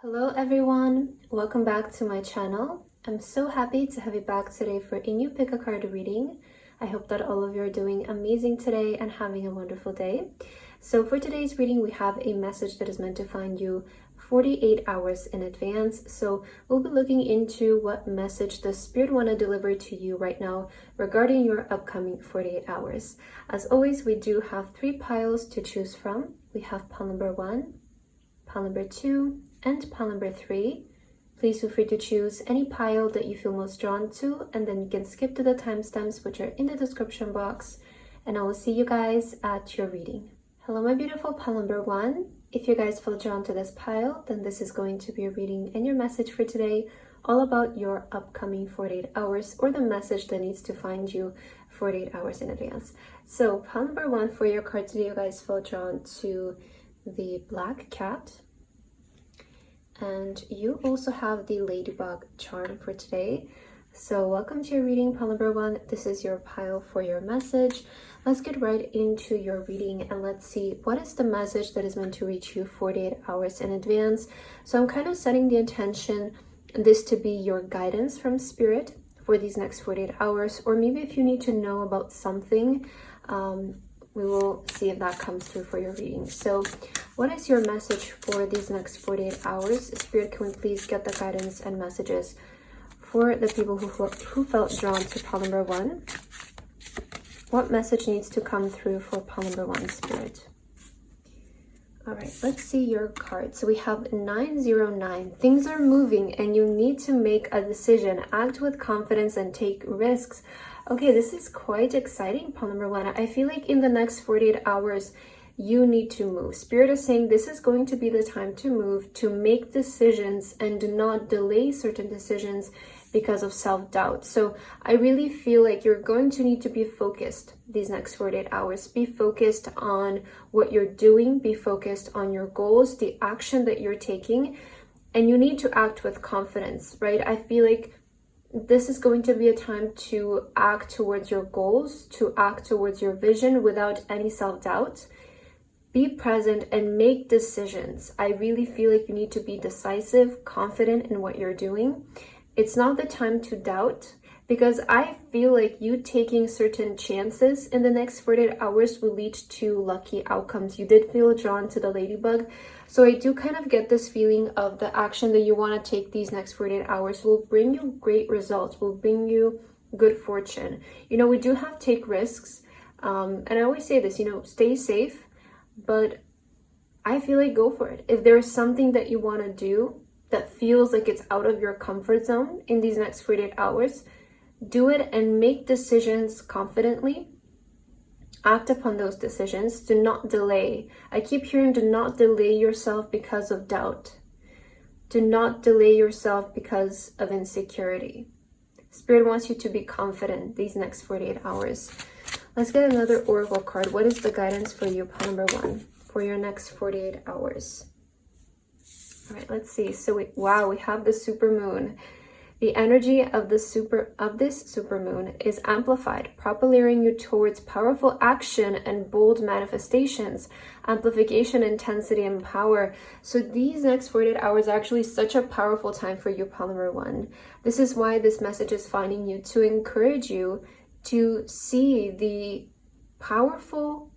Hello everyone, welcome back to my channel. I'm so happy to have you back today for a new pick a card reading. I hope that all of you are doing amazing today and having a wonderful day. So for today's reading, we have a message that is meant to find you 48 hours in advance. So we'll be looking into what message the Spirit want to deliver to you right now regarding your upcoming 48 hours. As always, we do have 3 piles to choose from. We have pile number 1, pile number 2, and pile number 3. Please feel free to choose any pile that you feel most drawn to, and then you can skip to the timestamps which are in the description box, and I will see you guys at your reading. Hello my beautiful pile number 1. If you guys feel drawn to this pile, then this is going to be a reading and your message for today, all about your upcoming 48 hours or the message that needs to find you 48 hours in advance. So pile number 1 for your card today, you guys feel drawn to the Black Cat. And you also have the Ladybug charm for today. So welcome to your reading, pile number 1. This is your pile for your message. Let's get right into your reading and let's see what is the message that is meant to reach you 48 hours in advance. So I'm kind of setting the intention this to be your guidance from Spirit for these next 48 hours, or maybe if you need to know about something, we will see if that comes through for your reading. So what is your message for these next 48 hours? Spirit, can we please get the guidance and messages for the people who felt drawn to pile number 1? What message needs to come through for pile number 1, Spirit? All right, let's see your card. So we have 909. Things are moving and you need to make a decision. Act with confidence and take risks. Okay, this is quite exciting, pile number 1. I feel like in the next 48 hours, you need to move. Spirit is saying this is going to be the time to move, to make decisions, and do not delay certain decisions because of self-doubt. So I really feel like you're going to need to be focused these next 48 hours. Be focused on what you're doing, be focused on your goals, the action that you're taking, and you need to act with confidence, right? I feel like this is going to be a time to act towards your goals, to act towards your vision without any self-doubt. Be present and make decisions. I really feel like you need to be decisive, confident in what you're doing. It's not the time to doubt, because I feel like you taking certain chances in the next 48 hours will lead to lucky outcomes. You did feel drawn to the Ladybug. So I do kind of get this feeling of the action that you want to take these next 48 hours will bring you great results, will bring you good fortune. You know, we do have to take risks. And I always say this, you know, stay safe. But I feel like go for it. If there's something that you want to do that feels like it's out of your comfort zone in these next 48 hours, do it and make decisions confidently. Act upon those decisions. Do not delay. I keep hearing do not delay yourself because of doubt. Do not delay yourself because of insecurity. Spirit wants you to be confident these next 48 hours. Let's get another oracle card. What is the guidance for you, pile number 1, for your next 48 hours? All right, let's see. So we have the super moon. The energy of this super moon is amplified, propelling you towards powerful action and bold manifestations, amplification, intensity, and power. So these next 48 hours are actually such a powerful time for you, pile number 1. This is why this message is finding you, to encourage you to see the powerful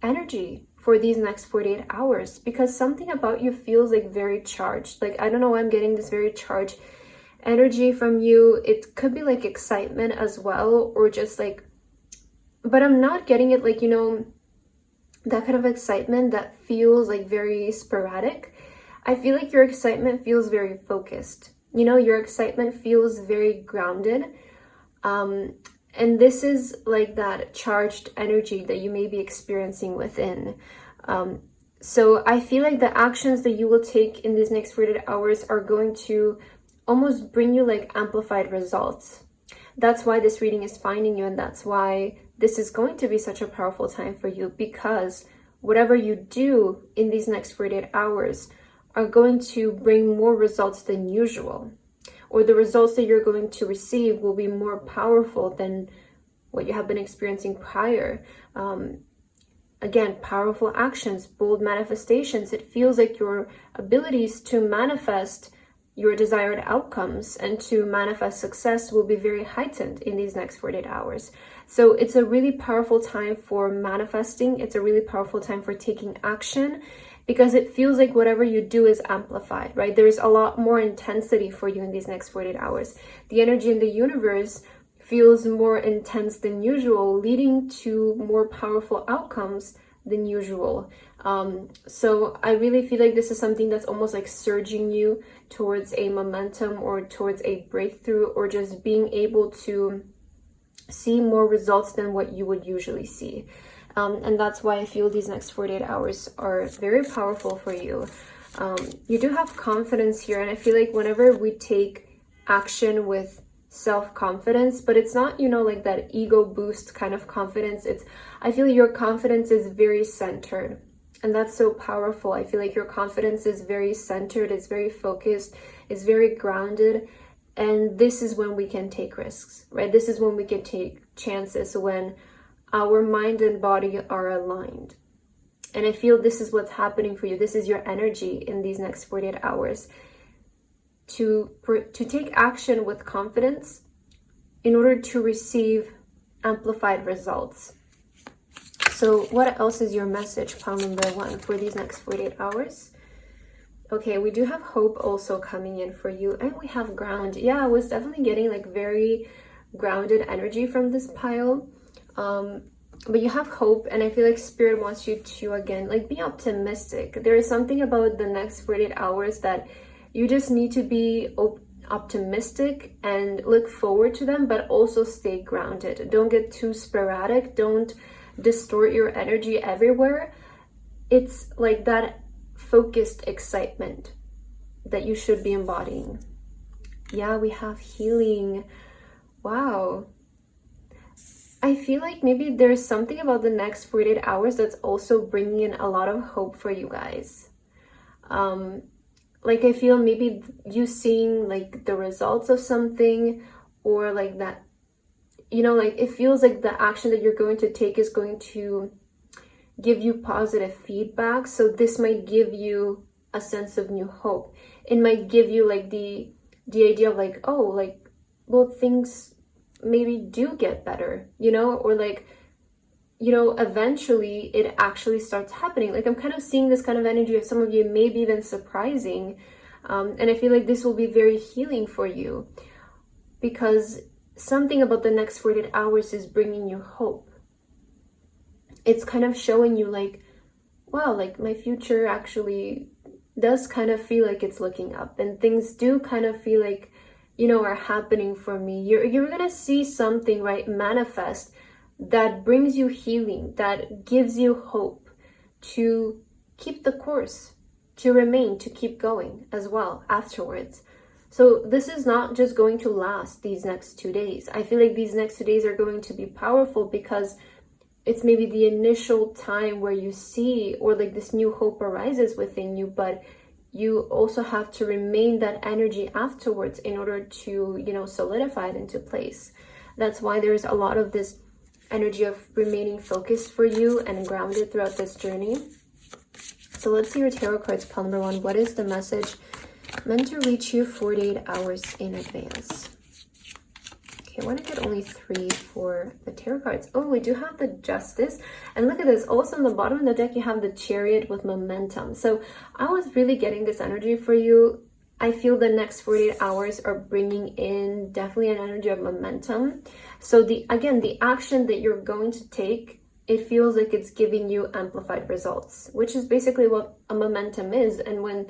energy for these next 48 hours, because something about you feels like very charged. Like, I don't know why I'm getting this very charged energy from you. It could be like excitement as well, or just like, but I'm not getting it like, you know, that kind of excitement that feels like very sporadic. I feel like your excitement feels very focused. You know, your excitement feels very grounded. And this is like that charged energy that you may be experiencing within. So I feel like the actions that you will take in these next 48 hours are going to almost bring you like amplified results. That's why this reading is finding you, and that's why this is going to be such a powerful time for you, because whatever you do in these next 48 hours are going to bring more results than usual. Or the results that you're going to receive will be more powerful than what you have been experiencing prior. again, powerful actions, bold manifestations. It feels like your abilities to manifest your desired outcomes and to manifest success will be very heightened in these next 48 hours. So it's a really powerful time for manifesting. It's a really powerful time for taking action, because it feels like whatever you do is amplified, right? There's a lot more intensity for you in these next 48 hours. The energy in the universe feels more intense than usual, leading to more powerful outcomes than usual. So I really feel like this is something that's almost like surging you towards a momentum or towards a breakthrough, or just being able to see more results than what you would usually see. And that's why I feel these next 48 hours are very powerful for you. You do have confidence here, and I feel like whenever we take action with self-confidence, but it's not, you know, like that ego boost kind of confidence. I feel your confidence is very centered, and that's so powerful. I feel like your confidence is very centered, it's very focused, it's very grounded, and this is when we can take risks, right? This is when we can take chances, when our mind and body are aligned. And I feel this is what's happening for you. This is your energy in these next 48 hours. To take action with confidence in order to receive amplified results. So what else is your message, pile number 1, for these next 48 hours? Okay, we do have hope also coming in for you, and we have ground. Yeah, I was definitely getting like very grounded energy from this pile. But you have hope, and I feel like Spirit wants you to, again, like, be optimistic. There is something about the next 48 hours that you just need to be optimistic and look forward to them, but also stay grounded. Don't get too sporadic. Don't distort your energy everywhere. It's like that focused excitement that you should be embodying. Yeah, we have healing. Wow. I feel like maybe there's something about the next 48 hours that's also bringing in a lot of hope for you guys. Like, I feel maybe you seeing like the results of something, or like that, you know, like it feels like the action that you're going to take is going to give you positive feedback. So this might give you a sense of new hope. It might give you like the idea of like, oh, like, well, things maybe do get better, you know, or like, you know, eventually it actually starts happening. Like, I'm kind of seeing this kind of energy of some of you, maybe even surprising. And I feel like this will be very healing for you, because something about the next 48 hours is bringing you hope. It's kind of showing you like, wow, like my future actually does kind of feel like it's looking up, and things do kind of feel like, you know, are happening for me. You're gonna see something, right, manifest that brings you healing, that gives you hope to keep the course, to remain, to keep going as well afterwards. So this is not just going to last these next 2 days. I feel like these next 2 days are going to be powerful, because it's maybe the initial time where you see, or like this new hope arises within you, but you also have to remain that energy afterwards in order to, you know, solidify it into place. That's why there's a lot of this energy of remaining focused for you and grounded throughout this journey. So let's see your tarot cards, pile number 1. What is the message meant to reach you 48 hours in advance? Okay, I want to get only 3 for the tarot cards. Oh, we do have the Justice. And look at this. Also on the bottom of the deck, you have the Chariot with momentum. So I was really getting this energy for you. I feel the next 48 hours are bringing in definitely an energy of momentum. So the action that you're going to take, it feels like it's giving you amplified results, which is basically what a momentum is. And when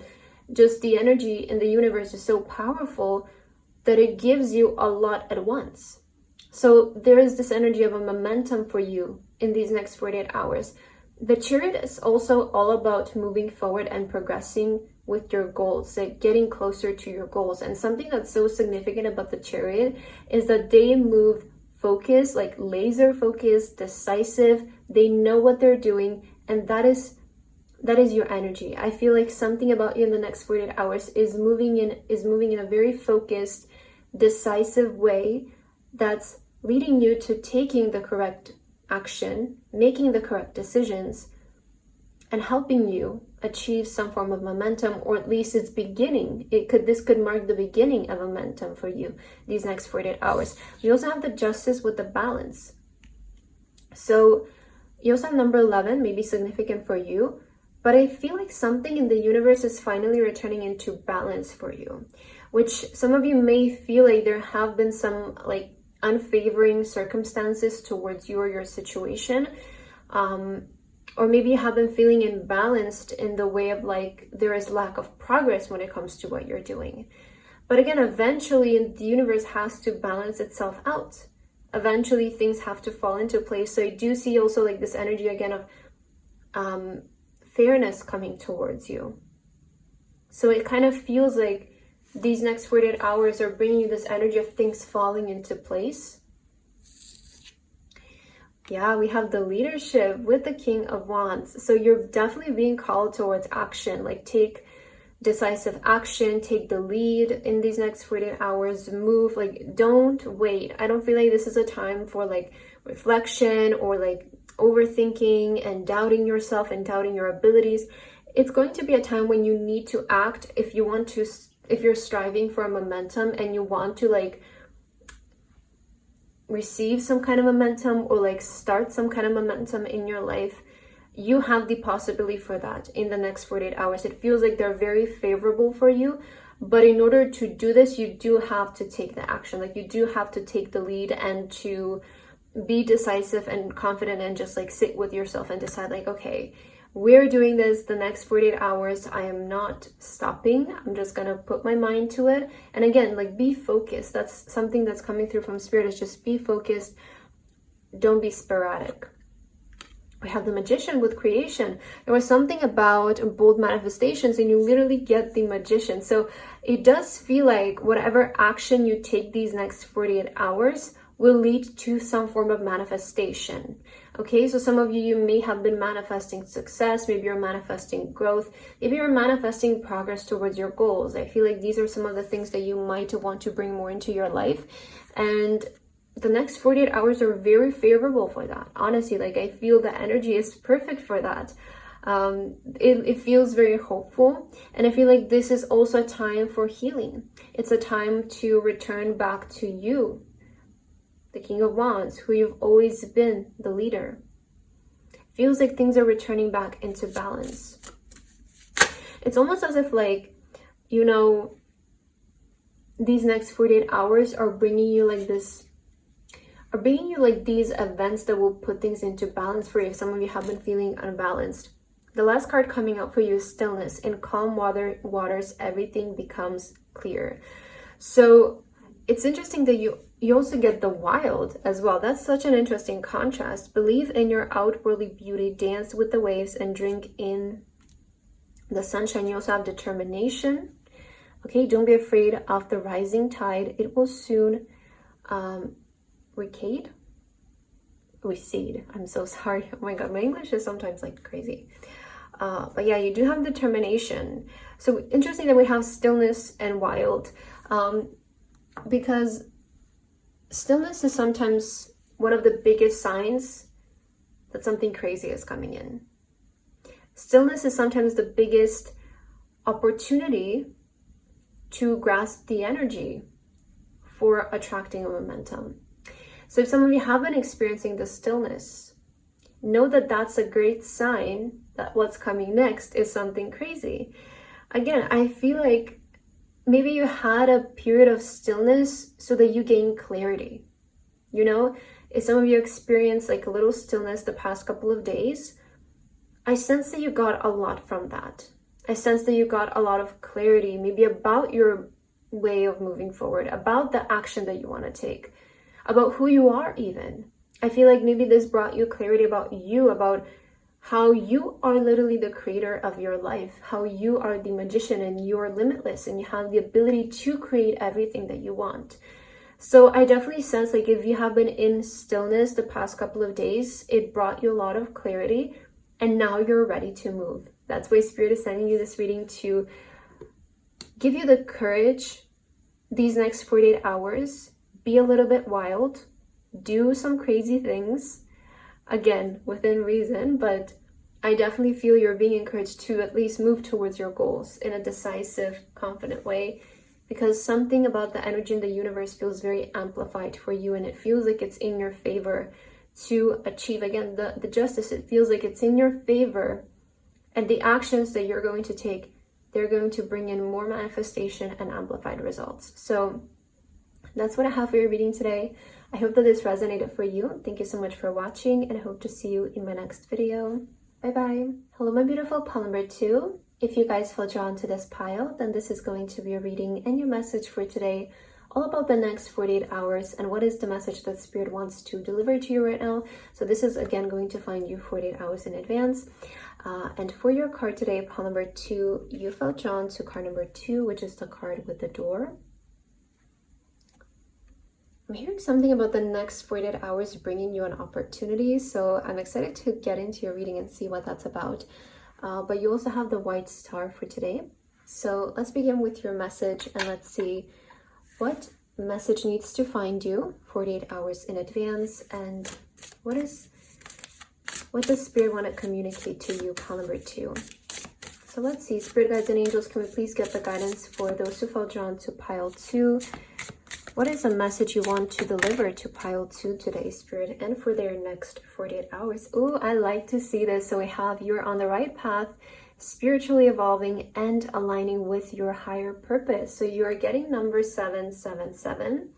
just the energy in the universe is so powerful that it gives you a lot at once. So there is this energy of a momentum for you in these next 48 hours. The Chariot is also all about moving forward and progressing with your goals, like getting closer to your goals. And something that's so significant about the Chariot is that they move focused, like laser focused, decisive. They know what they're doing, and that is your energy. I feel like something about you in the next 48 hours is moving in a very focused, decisive way that's leading you to taking the correct action, making the correct decisions, and helping you achieve some form of momentum, or at least it's beginning. This could mark the beginning of momentum for you these next 48 hours. We also have the Justice with the Balance. So you also have number 11, maybe significant for you, but I feel like something in the universe is finally returning into balance for you, which some of you may feel like there have been some like unfavoring circumstances towards you or your situation. Or maybe you have been feeling imbalanced in the way of like there is lack of progress when it comes to what you're doing. But again, eventually the universe has to balance itself out. Eventually things have to fall into place. So I do see also like this energy again of fairness coming towards you. So it kind of feels like these next 48 hours are bringing you this energy of things falling into place. Yeah, we have the Leadership with the King of Wands. So you're definitely being called towards action. Like take decisive action, take the lead in these next 48 hours, move, like don't wait. I don't feel like this is a time for like reflection or like overthinking and doubting yourself and doubting your abilities. It's going to be a time when you need to act if you're striving for a momentum and you want to like receive some kind of momentum or like start some kind of momentum in your life. You have the possibility for that in the next 48 hours. It feels like they're very favorable for you, but in order to do this, you do have to take the action. Like you do have to take the lead and to be decisive and confident and just like sit with yourself and decide like, okay, we're doing this the next 48 hours. I am not stopping. I'm just gonna put my mind to it. And again, like be focused. That's something that's coming through from Spirit, is just be focused. Don't be sporadic. We have the Magician with Creation. There was something about bold manifestations and you literally get the Magician. So it does feel like whatever action you take these next 48 hours will lead to some form of manifestation. Okay, so some of you may have been manifesting success, maybe you're manifesting growth, maybe you're manifesting progress towards your goals. I feel like these are some of the things that you might want to bring more into your life. And the next 48 hours are very favorable for that. Honestly, like I feel the energy is perfect for that. It feels very hopeful. And I feel like this is also a time for healing. It's a time to return back to you, the King of Wands, who you've always been, the leader. Feels like things are returning back into balance. It's almost as if like, you know, these next 48 hours are bringing you like this, are bringing you like these events that will put things into balance for you if some of you have been feeling unbalanced. The last card coming out for you is Stillness. In calm waters, everything becomes clear. So it's interesting that you also get the Wild as well. That's such an interesting contrast. Believe in your outwardly beauty, dance with the waves, and drink in the sunshine. You also have Determination. Okay, don't be afraid of the rising tide. It will soon recede. I'm so sorry. Oh my god, my English is sometimes like crazy. But yeah, you do have Determination. So interesting that we have Stillness and Wild. Because stillness is sometimes one of the biggest signs that something crazy is coming in. Stillness is sometimes the biggest opportunity to grasp the energy for attracting a momentum. So if some of you have been experiencing the stillness, know that that's a great sign that what's coming next is something crazy. Again, I feel like maybe you had a period of stillness so that you gain clarity. You know, if some of you experienced like a little stillness the past couple of days, I sense that you got a lot from that. I sense that you got a lot of clarity, maybe about your way of moving forward, about the action that you want to take, about who you are even. I feel like maybe this brought you clarity about you, about how you are literally the creator of your life, how you are the magician and you're limitless and you have the ability to create everything that you want. So I definitely sense like if you have been in stillness the past couple of days, it brought you a lot of clarity and now you're ready to move. That's why Spirit is sending you this reading to give you the courage these next 48 hours, be a little bit wild, do some crazy things, again, within reason, but I definitely feel you're being encouraged to at least move towards your goals in a decisive, confident way, because something about the energy in the universe feels very amplified for you, and it feels like it's in your favor to achieve. Again, the justice, it feels like it's in your favor, and the actions that you're going to take, they're going to bring in more manifestation and amplified results. So that's what I have for your reading today. I hope that this resonated for you. Thank you so much for watching, and I hope to see you in my next video. Bye bye. Hello, my beautiful pile number 2. If you guys feel drawn to this pile, then this is going to be a reading and your message for today, all about the next 48 hours and what is the message that Spirit wants to deliver to you right now. So this is again going to find you 48 hours in advance. And for your card today, pile number 2, you felt drawn to card number 2, which is the card with the door. I'm hearing something about the next 48 hours bringing you an opportunity, so I'm excited to get into your reading and see what that's about. But you also have the white star for today. So let's begin with your message, and let's see what message needs to find you 48 hours in advance, and what does Spirit want to communicate to you, pile number 2. So let's see, Spirit guides and angels, can we please get the guidance for those who felt drawn to pile 2? What is a message you want to deliver to pile 2 today, Spirit, and for their next 48 hours? Oh, I like to see this. So we have you're on the right path, spiritually evolving and aligning with your higher purpose. So you are getting number 777.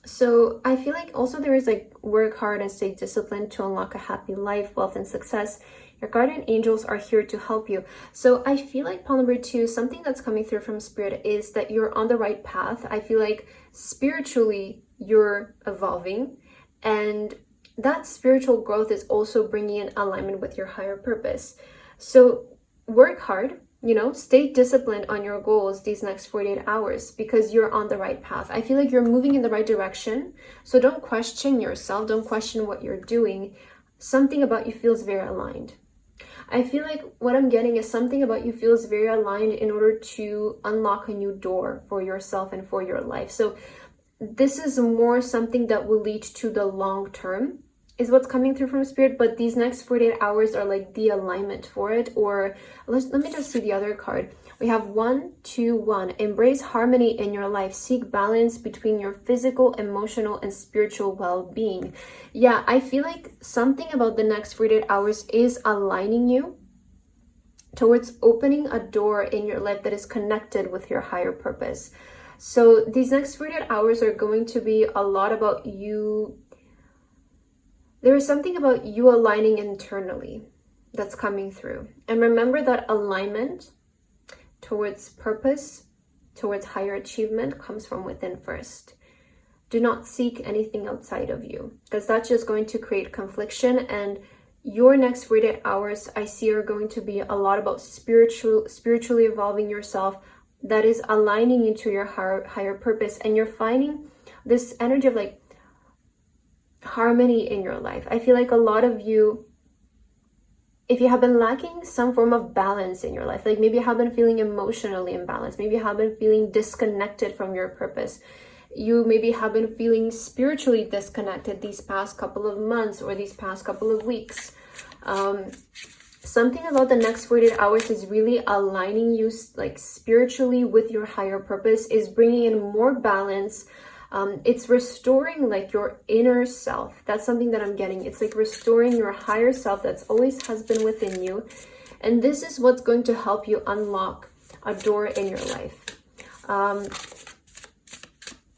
So I feel like also there is like work hard and stay disciplined to unlock a happy life, wealth, and success. Your guardian angels are here to help you. So I feel like pile number 2, something that's coming through from Spirit is that you're on the right path. I feel like spiritually you're evolving, and that spiritual growth is also bringing in alignment with your higher purpose. So work hard, stay disciplined on your goals these next 48 hours because you're on the right path. I feel like you're moving in the right direction. So don't question yourself. Don't question what you're doing. Something about you feels very aligned. I feel like what I'm getting is something about you feels very aligned in order to unlock a new door for yourself and for your life. So this is more something that will lead to the long term is what's coming through from Spirit, but these next 48 hours are like the alignment for it. Or let me just see the other card. We have 1, 2, 1. Embrace harmony in your life. Seek balance between your physical, emotional, and spiritual well-being. Yeah, I feel like something about the next 48 hours is aligning you towards opening a door in your life that is connected with your higher purpose. So these next 48 hours are going to be a lot about you. There is something about you aligning internally that's coming through. And remember that alignment towards purpose, towards higher achievement comes from within first. Do not seek anything outside of you, because that's just going to create confliction. And your next 48 hours I see are going to be a lot about spiritually evolving yourself, that is aligning into your higher purpose. And you're finding this energy of like harmony in your life. I feel like a lot of you, if you have been lacking some form of balance in your life, like maybe you have been feeling emotionally imbalanced, maybe you have been feeling disconnected from your purpose, you maybe have been feeling spiritually disconnected these past couple of months or these past couple of weeks. Something about the next 48 hours is really aligning you like spiritually with your higher purpose, is bringing in more balance. It's restoring like your inner self. That's something that I'm getting. It's like restoring your higher self that's always has been within you. And this is what's going to help you unlock a door in your life.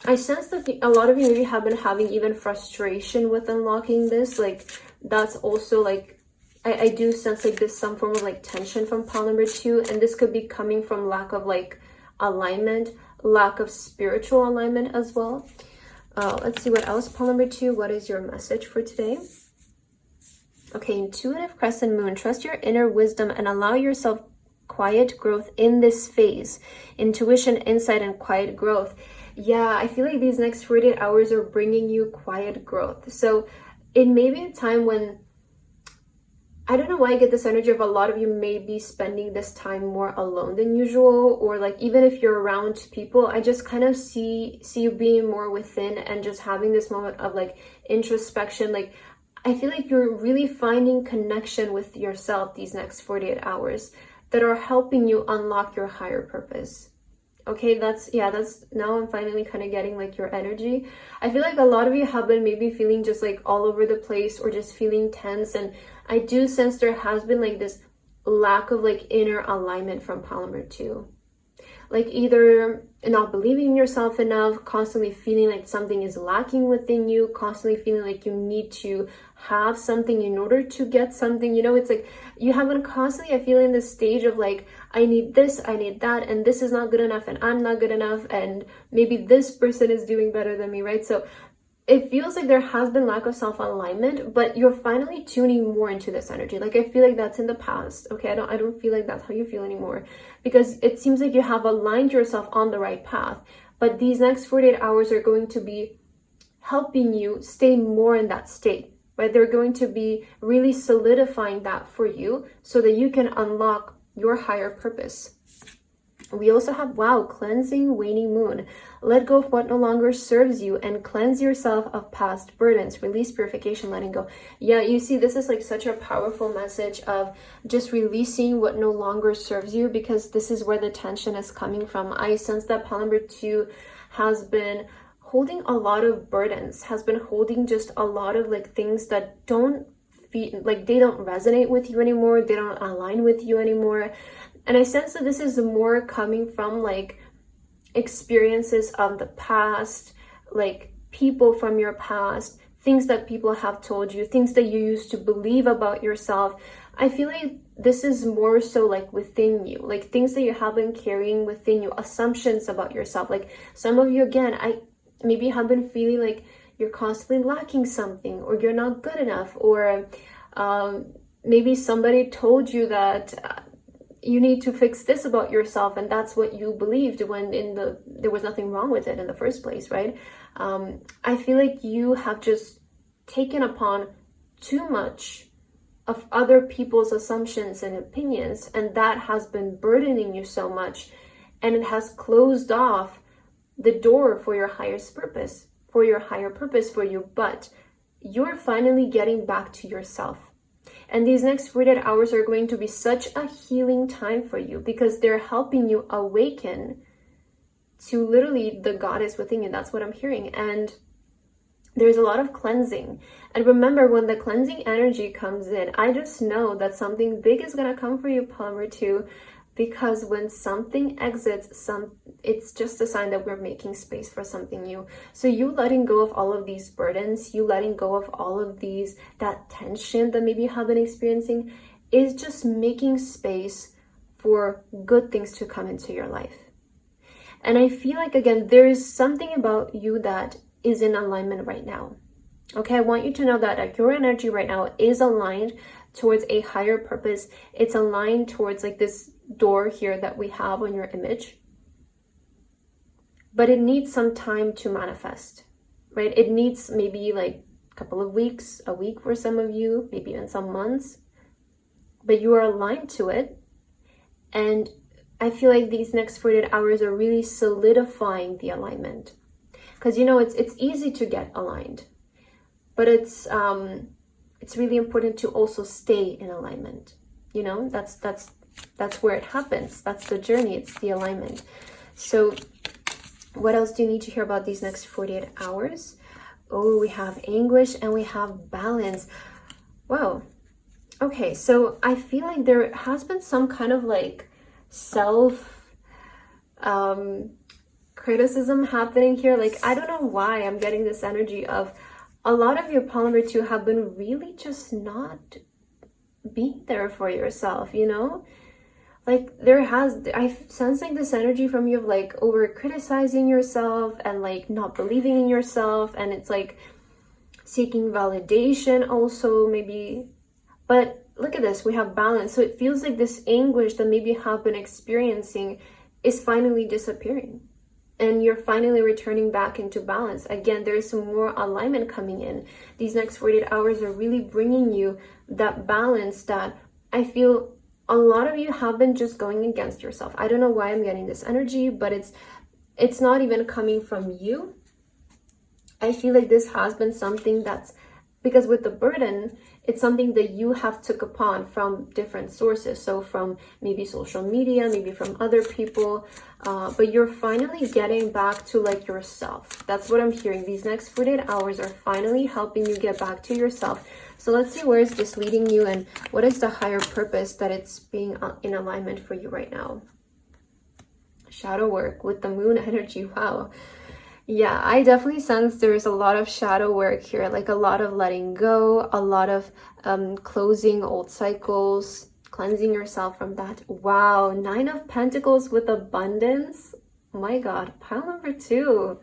I sense that a lot of you maybe have been having even frustration with unlocking this. Like that's also like, I do sense like this some form of like tension from pile number 2. And this could be coming from lack of like alignment, lack of spiritual alignment as well. Let's see what else. Pile number 2, what is your message for today? Okay, intuitive crescent moon. Trust your inner wisdom and allow yourself quiet growth in this phase. Intuition, insight, and quiet growth. Yeah, I feel like these next 48 hours are bringing you quiet growth. So it may be a time when I don't know why I get this energy of a lot of you may be spending this time more alone than usual, or like even if you're around people, I just kind of see you being more within and just having this moment of like introspection. Like I feel like you're really finding connection with yourself these next 48 hours that are helping you unlock your higher purpose. Okay, that's now I'm finally kind of getting like your energy. I feel like a lot of you have been maybe feeling just like all over the place or just feeling tense, and I do sense there has been like this lack of like inner alignment from pile number 2. Like either not believing in yourself enough, constantly feeling like something is lacking within you, constantly feeling like you need to have something in order to get something. You know, it's like you have been constantly, I feel, in this stage of like, I need this, I need that, and this is not good enough, and I'm not good enough, and maybe this person is doing better than me, right? So it feels like there has been lack of self-alignment, but you're finally tuning more into this energy. Like I feel like that's in the past. Okay, I don't feel like that's how you feel anymore, because it seems like you have aligned yourself on the right path. But these next 48 hours are going to be helping you stay more in that state, right? They're going to be really solidifying that for you so that you can unlock your higher purpose. We also have, wow, cleansing waning moon. Let go of what no longer serves you and cleanse yourself of past burdens. Release, purification, letting go. Yeah, you see, this is like such a powerful message of just releasing what no longer serves you, because this is where the tension is coming from. I sense that pile number 2 has been holding a lot of burdens, has been holding just a lot of like things that don't feel like they don't resonate with you anymore. They don't align with you anymore. And I sense that this is more coming from like experiences of the past, like people from your past, things that people have told you, things that you used to believe about yourself. I feel like this is more so like within you, like things that you have been carrying within you, assumptions about yourself. Like some of you, again, I maybe have been feeling like you're constantly lacking something, or you're not good enough, or maybe somebody told you that you need to fix this about yourself, and that's what you believed when there was nothing wrong with it in the first place, right? I feel like you have just taken upon too much of other people's assumptions and opinions, and that has been burdening you so much, and it has closed off the door for your highest purpose, for your higher purpose for you. But you're finally getting back to yourself. And these next 48 hours are going to be such a healing time for you, because they're helping you awaken to literally the goddess within you. That's what I'm hearing. And there's a lot of cleansing. And remember, when the cleansing energy comes in, I just know that something big is going to come for you, pile number 2, because when something exits, it's just a sign that we're making space for something new. So you letting go of all of these burdens, you letting go of all of that tension that maybe you have been experiencing, is just making space for good things to come into your life. And I feel like, again, there is something about you that is in alignment right now. Okay, I want you to know that your energy right now is aligned towards a higher purpose. It's aligned towards like this door here that we have on your image. But it needs some time to manifest, right? It needs maybe like a couple of weeks, a week for some of you, maybe even some months. But you are aligned to it. And I feel like these next 48 hours are really solidifying the alignment. Because, you know, it's easy to get aligned. But it's really important to also stay in alignment. You know, that's where it happens. That's the journey. It's the alignment. So what else do you need to hear about these next 48 hours? Oh, we have anguish and we have balance. Wow. Okay, so I feel like there has been some kind of like criticism happening here. Like, I don't know why I'm getting this energy of a lot of your pile number 2 have been really just not being there for yourself, you know? Like I sense like this energy from you of like over criticizing yourself and like not believing in yourself, and it's like seeking validation also maybe. But look at this, we have balance. So it feels like this anguish that maybe you have been experiencing is finally disappearing. and you're finally returning back into balance. Again, there's some more alignment coming in. These next 48 hours are really bringing you that balance that I feel a lot of you have been just going against yourself. I don't know why I'm getting this energy, but it's not even coming from you. I feel like this has been something that's, because with the burden, it's something that you have took upon from different sources. So from maybe social media, maybe from other people, but you're finally getting back to like yourself. That's what I'm hearing. These next 48 hours are finally helping you get back to yourself. So let's see, where is this leading you, and what is the higher purpose that it's being in alignment for you right now? Shadow work with the moon energy. Wow. Yeah, I definitely sense there's a lot of shadow work here, like a lot of letting go, a lot of closing old cycles, cleansing yourself from that. Wow, 9 of Pentacles with abundance. Oh my God, pile number 2.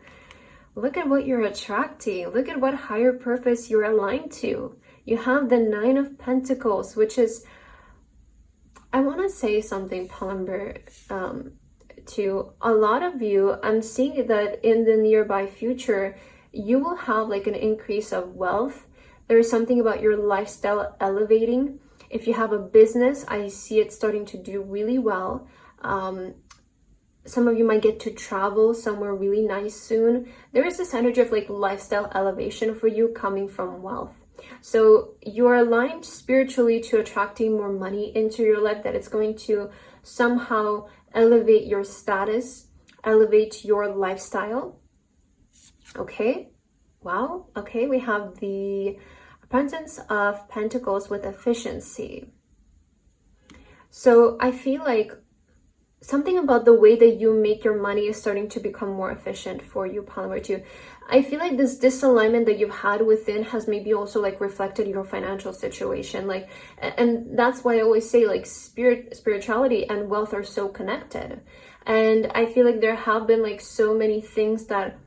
Look at what you're attracting. Look at what higher purpose you're aligned to. You have the 9 of Pentacles, which is, I want to say something, pile number to a lot of you. I'm seeing that in the nearby future, you will have like an increase of wealth. There is something about your lifestyle elevating. If you have a business, I see it starting to do really well. Some of you might get to travel somewhere really nice soon. There is this energy of like lifestyle elevation for you coming from wealth. So you're aligned spiritually to attracting more money into your life, that it's going to somehow elevate your status, elevate your lifestyle. Okay, wow. Okay, we have the Prince of Pentacles with efficiency. So I feel like something about the way that you make your money is starting to become more efficient for you, Palmer, too. I feel like this disalignment that you've had within has maybe also like reflected your financial situation. Like, and that's why I always say like spirituality and wealth are so connected. And I feel like there have been like so many things that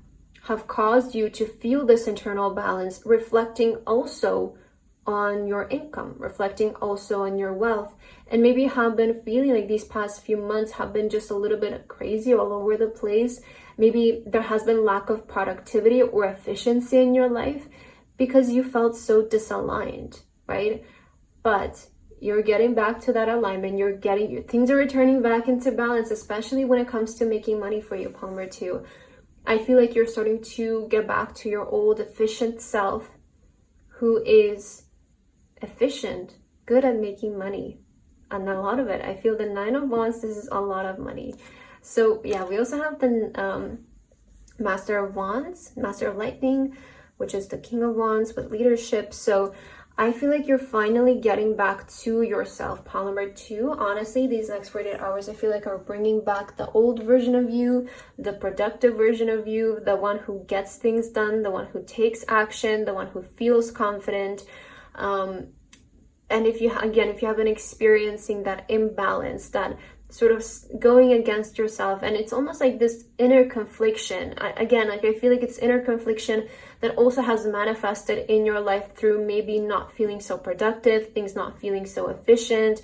have caused you to feel this internal balance, reflecting also on your income, reflecting also on your wealth. And maybe you have been feeling like these past few months have been just a little bit crazy all over the place. Maybe there has been lack of productivity or efficiency in your life because you felt so disaligned, right? But you're getting back to that alignment. Things are returning back into balance, especially when it comes to making money for you, Palmer, too. I feel like you're starting to get back to your old efficient self, who is efficient, good at making money, and a lot of it. I feel the 9 of Wands, this is a lot of money. So yeah, we also have the Master of Wands, Master of Lightning, which is the King of Wands with leadership. So I feel like you're finally getting back to yourself, pile number 2. Honestly, these next 48 hours, I feel like are bringing back the old version of you, the productive version of you, the one who gets things done, the one who takes action, the one who feels confident. And if you have been experiencing that imbalance, that sort of going against yourself, and it's almost like this inner confliction. I feel like it's inner confliction that also has manifested in your life through maybe not feeling so productive, things not feeling so efficient.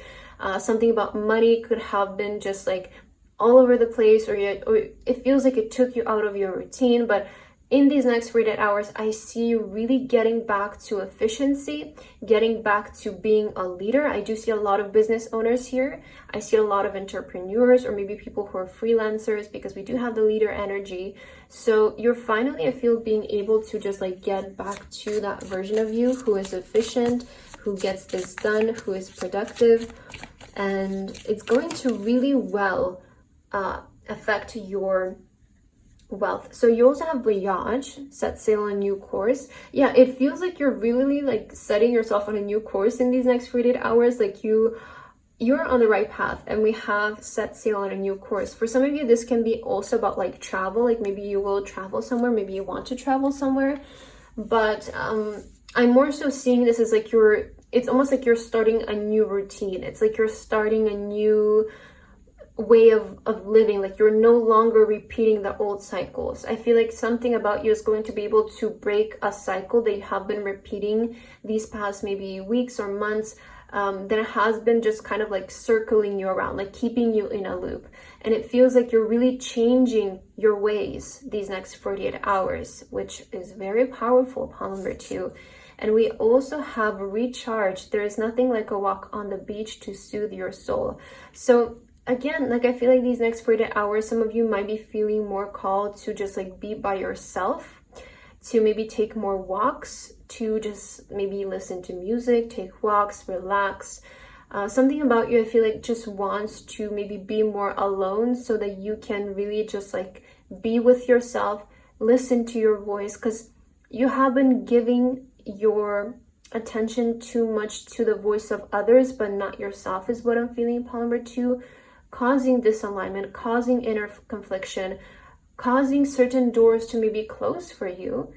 Something about money could have been just like all over the place, or it feels like it took you out of your routine. But in these next 48 hours, I see you really getting back to efficiency, getting back to being a leader. I do see a lot of business owners here. I see a lot of entrepreneurs, or maybe people who are freelancers, because we do have the leader energy. So you're finally, I feel, being able to just like get back to that version of you who is efficient, who gets this done, who is productive. And it's going to really well affect your wealth. So you also have voyage, set sail on a new course. Yeah, it feels like you're really like setting yourself on a new course in these next 48 hours. Like you're on the right path, and we have set sail on a new course. For some of you, this can be also about like travel, like maybe you will travel somewhere, maybe you want to travel somewhere. But I'm more so seeing this as like it's almost like you're starting a new routine. It's like you're starting a new way of living. Like you're no longer repeating the old cycles. I feel like something about you is going to be able to break a cycle that you have been repeating these past maybe weeks or months, that has been just kind of like circling you around, like keeping you in a loop. And it feels like you're really changing your ways these next 48 hours, which is very powerful, pile number 2. And we also have recharge. There is nothing like a walk on the beach to soothe your soul. So again, like I feel like these next 48 hours, some of you might be feeling more called to just like be by yourself, to maybe take more walks, to just maybe listen to music, take walks, relax. Something about you, I feel like, just wants to maybe be more alone so that you can really just like be with yourself, listen to your voice, because you have been giving your attention too much to the voice of others, but not yourself, is what I'm feeling, pile number 2, causing disalignment, causing inner confliction, causing certain doors to maybe close for you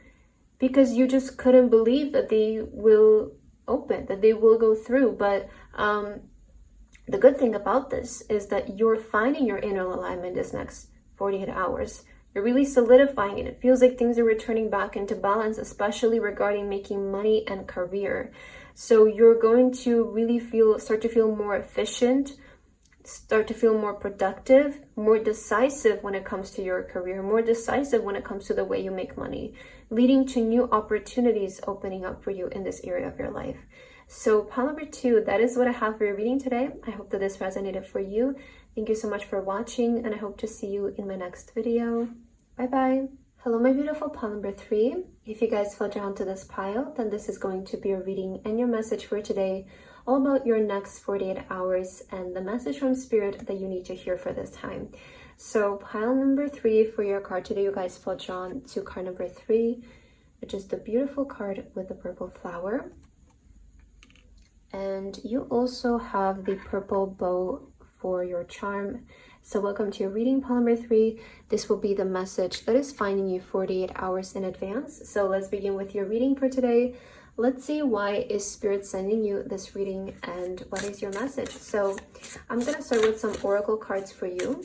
because you just couldn't believe that they will open, that they will go through. But the good thing about this is that you're finding your inner alignment this next 48 hours. You're really solidifying it. It feels like things are returning back into balance, especially regarding making money and career. So you're going to really start to feel more efficient, start to feel more productive, more decisive when it comes to your career, more decisive when it comes to the way you make money, leading to new opportunities opening up for you in this area of your life. So pile number 2, that is what I have for your reading today. I hope that this resonated for you. Thank you so much for watching, and I hope to see you in my next video. Bye bye. Hello, my beautiful pile number 3. If you guys fell drawn to this pile, then this is going to be your reading and your message for today, all about your next 48 hours and the message from Spirit that you need to hear for this time. So pile number 3 for your card today, you guys fell drawn to card number 3, which is the beautiful card with the purple flower. And you also have the purple bow for your charm. So welcome to your reading, pile number 3. This will be the message that is finding you 48 hours in advance. So let's begin with your reading for today. Let's see, why is Spirit sending you this reading and what is your message? So I'm going to start with some oracle cards for you.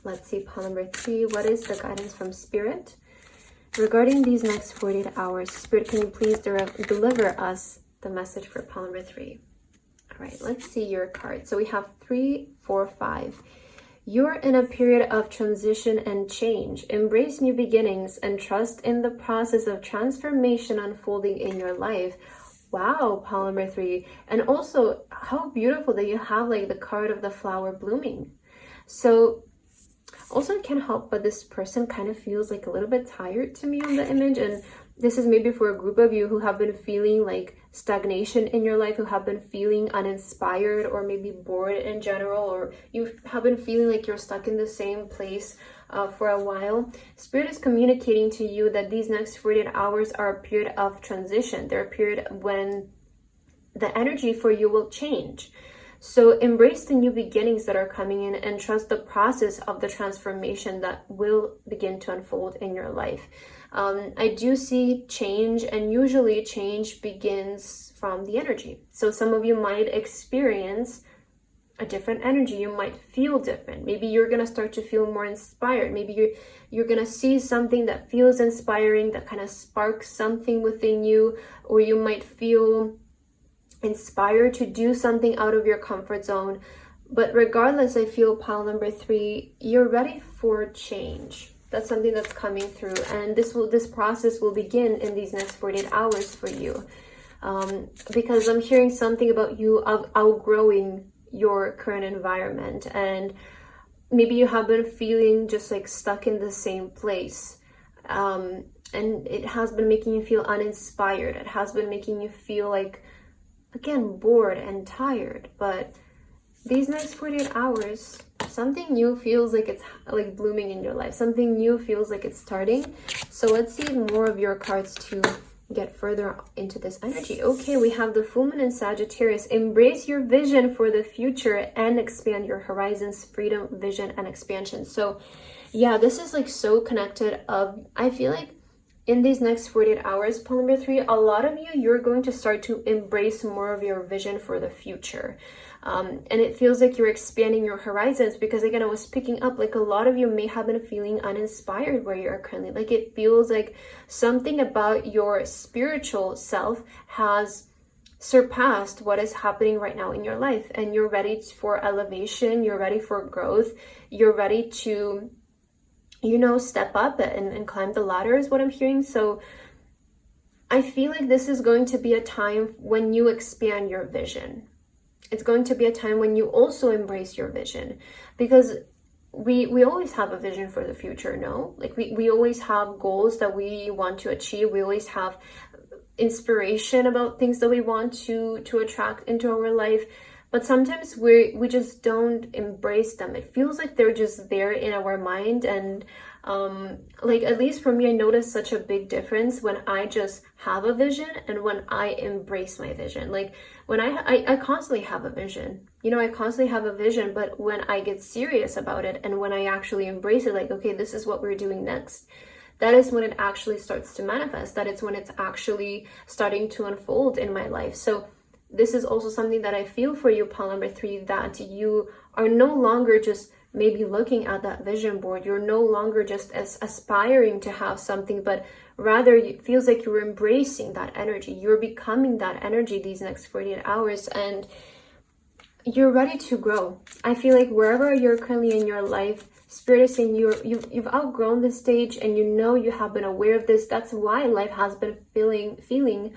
Let's see, pile number 3, what is the guidance from Spirit regarding these next 48 hours? Spirit, can you please deliver us the message for pile number 3? All right, let's see your card. So we have 3, 4, 5. You're in a period of transition and change. Embrace new beginnings and trust in the process of transformation unfolding in your life. Wow, pile number 3. And also, how beautiful that you have like the card of the flower blooming. So also, I can't help but this person kind of feels like a little bit tired to me on the image. And this is maybe for a group of you who have been feeling like stagnation in your life, who have been feeling uninspired or maybe bored in general, or you have been feeling like you're stuck in the same place for a while. Spirit is communicating to you that these next 48 hours are a period of transition. They're a period when the energy for you will change. So embrace the new beginnings that are coming in and trust the process of the transformation that will begin to unfold in your life. I do see change, and usually change begins from the energy. So some of you might experience a different energy. You might feel different. Maybe you're going to start to feel more inspired. Maybe you're going to see something that feels inspiring, that kind of sparks something within you, or you might feel inspired to do something out of your comfort zone. But regardless, I feel pile number 3, you're ready for change. That's something that's coming through, and this process will begin in these next 48 hours for you, because I'm hearing something about you of outgrowing your current environment, and maybe you have been feeling just like stuck in the same place, and it has been making you feel uninspired. It has been making you feel like, again, bored and tired. But these next 48 hours, something new feels like it's like blooming in your life. Something new feels like it's starting. So let's see more of your cards to get further into this energy. Okay, we have the full moon in Sagittarius. Embrace your vision for the future and expand your horizons. Freedom, vision, and expansion. So yeah, this is like so connected. I feel like in these next 48 hours, pile number 3, a lot of you're going to start to embrace more of your vision for the future. And it feels like you're expanding your horizons, because again, I was picking up like a lot of you may have been feeling uninspired where you are currently. Like it feels like something about your spiritual self has surpassed what is happening right now in your life, and you're ready for elevation, you're ready for growth, you're ready to, you know, step up and climb the ladder is what I'm hearing. So I feel like this is going to be a time when you expand your vision. It's going to be a time when you also embrace your vision, because we always have a vision for the future, no? Like we always have goals that we want to achieve. We always have inspiration about things that we want to attract into our life, but sometimes we just don't embrace them. It feels like they're just there in our mind, and like, at least for me, I notice such a big difference when I just have a vision and when I embrace my vision. Like when I constantly have a vision, you know, I constantly have a vision, but when I get serious about it and when I actually embrace it, like, okay, this is what we're doing next, that is when it actually starts to manifest. That is when it's actually starting to unfold in my life. So this is also something that I feel for you, pile number 3, that you are no longer just maybe looking at that vision board. You're no longer just aspiring to have something, but rather it feels like you're embracing that energy. You're becoming that energy these next 48 hours, and you're ready to grow. I feel like wherever you're currently in your life, Spirit is saying you've outgrown this stage, and you know you have been aware of this. That's why life has been feeling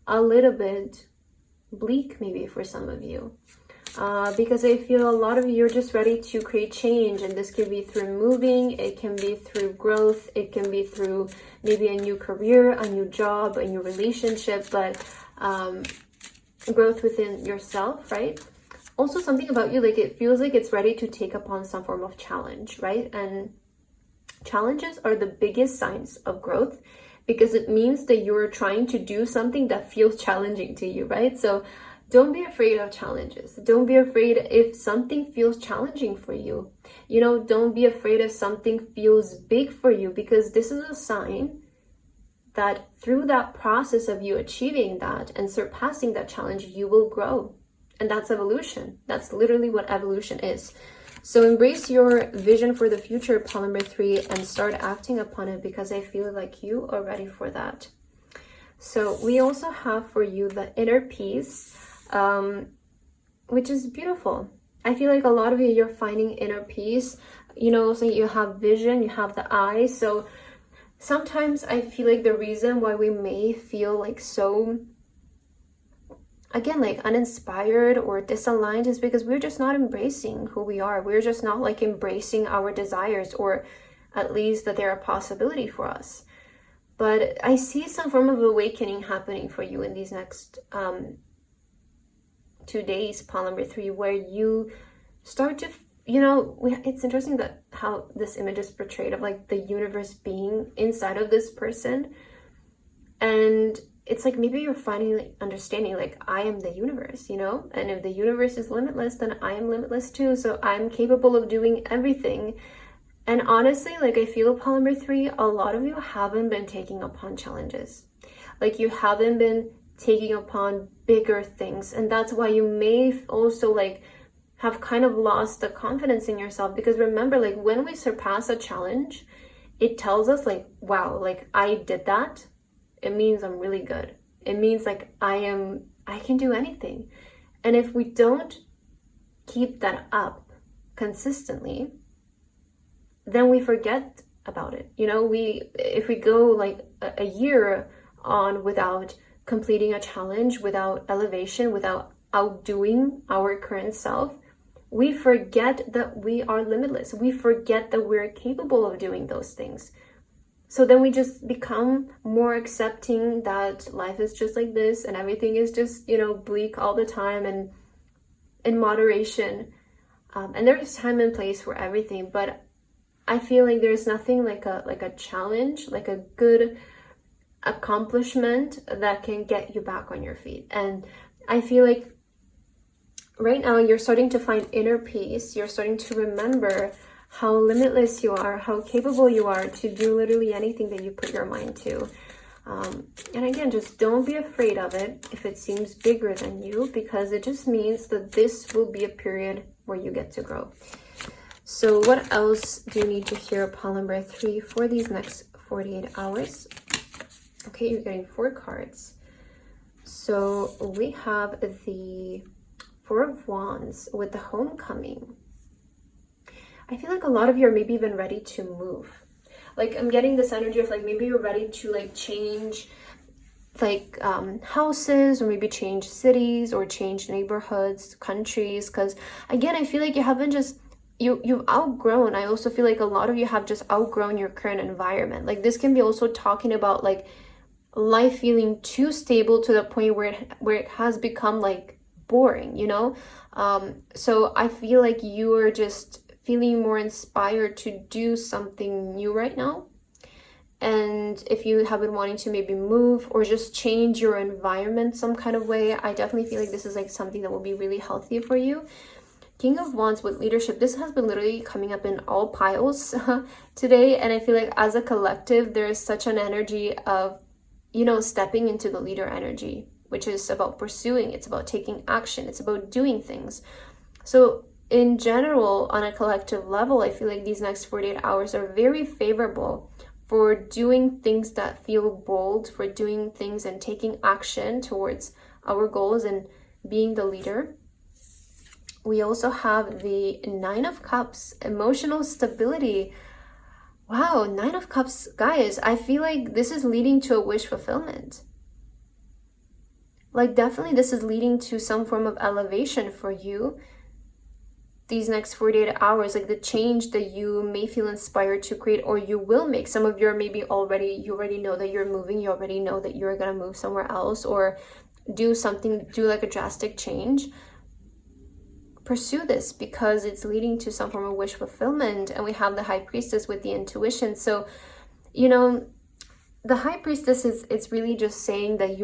a little bit bleak, maybe for some of you. Because I feel a lot of you are just ready to create change, and this can be through moving, it can be through growth, it can be through maybe a new career, a new job, a new relationship, but growth within yourself, right? Also something about you, like it feels like it's ready to take upon some form of challenge, right? And challenges are the biggest signs of growth, because it means that you're trying to do something that feels challenging to you, right? So don't be afraid of challenges. Don't be afraid if something feels challenging for you. You know, don't be afraid if something feels big for you, because this is a sign that through that process of you achieving that and surpassing that challenge, you will grow. And that's evolution. That's literally what evolution is. So embrace your vision for the future, pile number 3, and start acting upon it, because I feel like you are ready for that. So we also have for you the inner peace, which is beautiful. I feel like a lot of you, you're finding inner peace. You know, so you have vision, you have the eye. So sometimes I feel like the reason why we may feel like so, again, like uninspired or disaligned is because we're just not embracing who we are. We're just not like embracing our desires, or at least that they're a possibility for us. But I see some form of awakening happening for you in these next 2 days, pile number 3, where you start to, you know, it's interesting that how this image is portrayed of like the universe being inside of this person. And it's like maybe you're finally like understanding, like, I am the universe, you know? And if the universe is limitless, then I am limitless too. So I'm capable of doing everything. And honestly, like, I feel, pile number 3, a lot of you haven't been taking upon challenges. Like, you haven't been taking upon bigger things, and that's why you may also like have kind of lost the confidence in yourself. Because remember, like, when we surpass a challenge, it tells us like, wow, like I did that. It means I'm really good. It means like I can do anything. And if we don't keep that up consistently, then we forget about it. You know, if we go like a year on without completing a challenge, without elevation, without outdoing our current self, we forget that we are limitless. We forget that we're capable of doing those things. So then we just become more accepting that life is just like this and everything is just, you know, bleak all the time and in moderation. And there's time and place for everything. But I feel like there's nothing like a challenge, like a good accomplishment that can get you back on your feet. And I feel like right now you're starting to find inner peace. You're starting to remember how limitless you are, how capable you are to do literally anything that you put your mind to. And again, just don't be afraid of it if it seems bigger than you, because it just means that this will be a period where you get to grow. So what else do you need to hear, pile number 3, for these next 48 hours? Okay, you're getting 4 cards. So we have the Four of Wands with the homecoming. I feel like a lot of you are maybe even ready to move. Like I'm getting this energy of like maybe you're ready to like change like houses, or maybe change cities or change neighborhoods, countries, because again I feel like you haven't just you've outgrown. I also feel like a lot of you have just outgrown your current environment. Like this can be also talking about like life feeling too stable to the point where it has become like boring, you know. So I feel like you are just feeling more inspired to do something new right now. And if you have been wanting to maybe move or just change your environment some kind of way, I definitely feel like this is like something that will be really healthy for you. King of Wands with leadership. This has been literally coming up in all piles today. And I feel like as a collective, there is such an energy of, you know, stepping into the leader energy, which is about pursuing. It's about taking action. It's about doing things. So in general, on a collective level, I feel like these next 48 hours are very favorable for doing things that feel bold, for doing things and taking action towards our goals and being the leader. We also have the Nine of Cups, emotional stability. Wow, Nine of Cups, guys, I feel like this is leading to a wish fulfillment. Like definitely this is leading to some form of elevation for you these next 48 hours, like the change that you may feel inspired to create, or you will make. Some of you are maybe you already know that you're moving, you already know that you're gonna move somewhere else or do something, do like a drastic change. Pursue this because it's leading to some form of wish fulfillment. And we have the High Priestess with the intuition. So, you know, the High Priestess it's really just saying that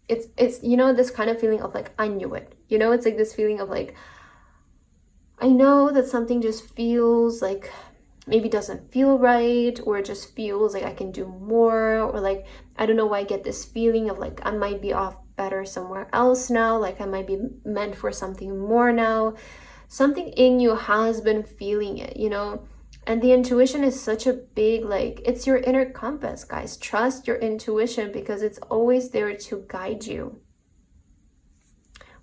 it's you know, this kind of feeling of like, I knew it. You know, it's like this feeling of like, I know that something just feels like maybe doesn't feel right, or it just feels like I can do more, or like I don't know why I get this feeling of like I might be off better somewhere else now, like I might be meant for something more now. Something in you has been feeling it, you know. And the intuition is such a big, like, it's your inner compass, guys. Trust your intuition because it's always there to guide you.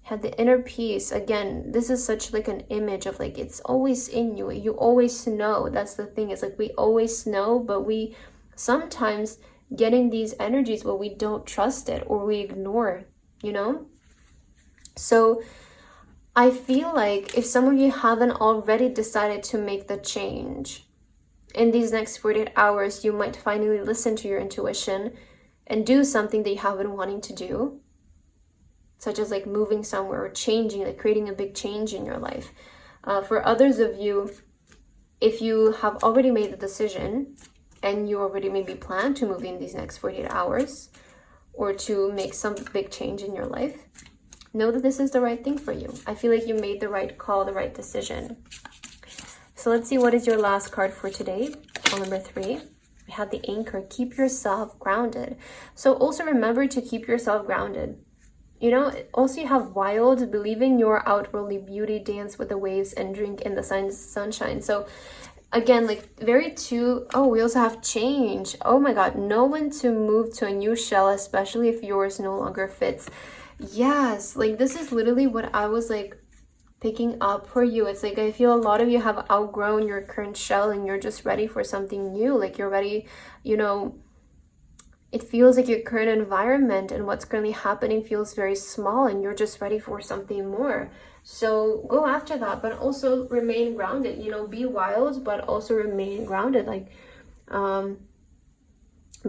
Have the inner peace. Again, this is such like an image of like it's always in you. You always know. That's the thing. It's like we always know, but we sometimes get in these energies where we don't trust it or we ignore, you know. So I feel like if some of you haven't already decided to make the change in these next 48 hours, you might finally listen to your intuition and do something that you have been wanting to do, such as like moving somewhere or changing, like creating a big change in your life. For others of you, if you have already made the decision and you already maybe plan to move in these next 48 hours or to make some big change in your life, know that this is the right thing for you. I feel like you made the right call, the right decision. So let's see, what is your last card for today? Call number 3. We have the Anchor. Keep yourself grounded. So also remember to keep yourself grounded. You know, also you have Wild, believe in your outwardly beauty, dance with the waves, and drink in the sunshine. So again, like very we also have Change. Oh my God, know when to move to a new shell, especially if yours no longer fits. Yes, like this is literally what I was like picking up for you. It's like I feel a lot of you have outgrown your current shell and you're just ready for something new. Like you're ready, you know, it feels like your current environment and what's currently happening feels very small and you're just ready for something more. So go after that, but also remain grounded, you know, be wild, but also remain grounded. Like,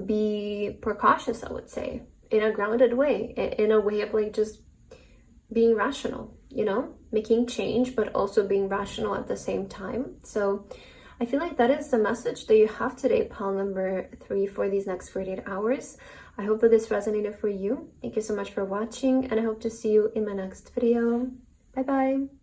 be precautious, I would say, in a grounded way, in a way of like just being rational, you know, making change, but also being rational at the same time. So I feel like that is the message that you have today, pile number 3, for these next 48 hours. I hope that this resonated for you. Thank you so much for watching, and I hope to see you in my next video. Bye bye.